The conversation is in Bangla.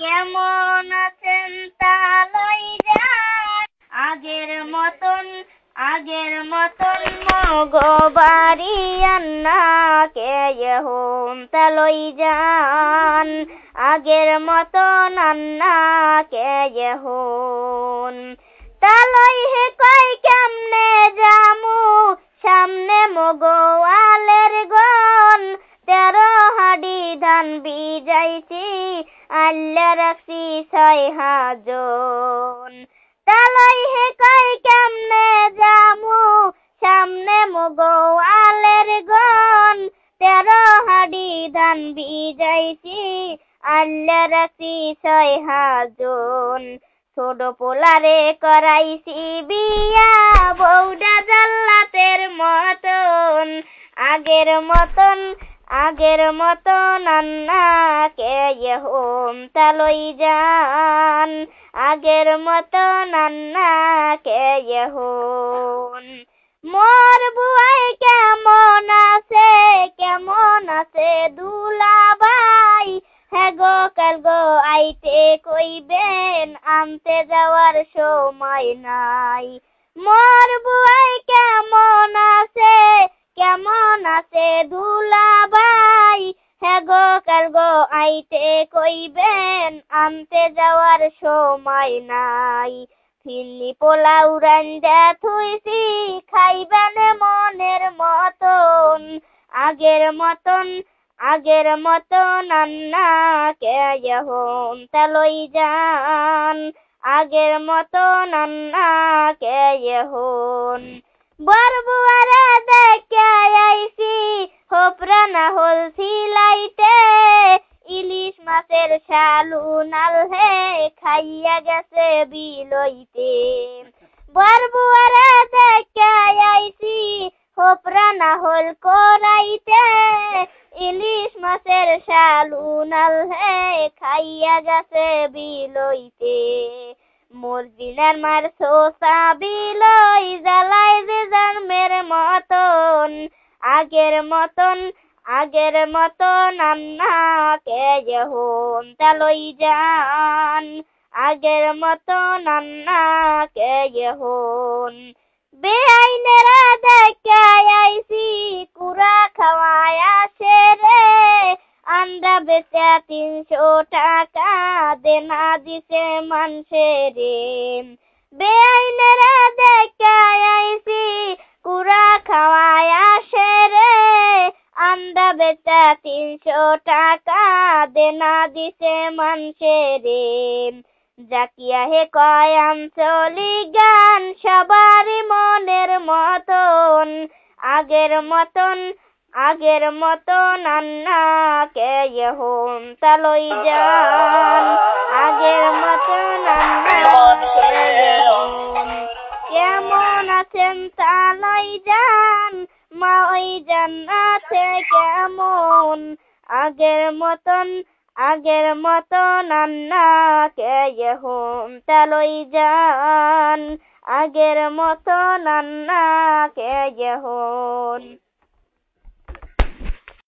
কেমন আছেন তা লইয়া আগের মতন মগবাড়ি আন্না কে হোম তা লই যান আগের মতন আন্না কে হোন তা লই হে কই কেমনে জামু সামনে মগওয়ালের গন 13 হাড়ি ধান বিজাইছি আল্লাহ রাখছি 6 হাজন তালাই হে কই কেমনে জামু সামনে মগওয়ালের গন 13 হাড়ি ধান বিজাইছি আল্লাহ রাখছি 6 হাজন ছোট পোলারে করাইছি বিয়া বউডা জাল্লাতের মতন আগের মতন আন্না কে হোম তা লই যান আগের মতন আন্না কে হোন মোর বুয়াই কেমন আছে দুলাভাই হেগো কালগো আইতে কইবেন আনতে যাওয়ার সময় নাই মোর বুয়াই কেমন আছে দুলাভাই হেগো কালগো আইতে কইবেন আনতে যাওয়ার সময় নাই ফিরনি পোলাও রান্দা থুইছি খাইবেন মনের মতন আগের মতন আন্না কে হোম তা লই যান আগের মতন আন্না কে হোন বরবুয়ারে দেখে আইছি হোপরা না হল সিলাইতে ইলিশ মাছের শালু নাল হে খাইয়া গেছে বিলইতে বরবুয়ারে দেখে আইছি হোপরা না হল করাইতে ইলিশ মাছের শালু নাল হে খাইয়া গেছে বিলইতে মর্জিনার মার সোসা বিলই জ্বালাই যে জন্মের মতন আগের মতন আন্না কে হোম তা লই যান আগের মতন আন্না কে হোন বেআইনেরা দেখে আইছি কুড়া খাওয়ায় আসে রে আন্ডা বেচা 300 টাকা দেনা দিছে মানসে রে বেআইনেরা দেখে আইছি কুড়া খাওয়ায় আসে রে আন্ডা বেচা 300 টাকা দেনা দিছে মানসে রে জাকিয়া হে কয় আঞ্চলিক গান সবারই মনের মতন আগের মতন আন্না কে হোম তা লই যান আগের মতন আন্না কে হোম কেমন আছেন তা লই যান মা ওই জান্নাতে কেমন আগের মতন আন্না কে হোম তা লই যান আগের মতন আন্না কে হোন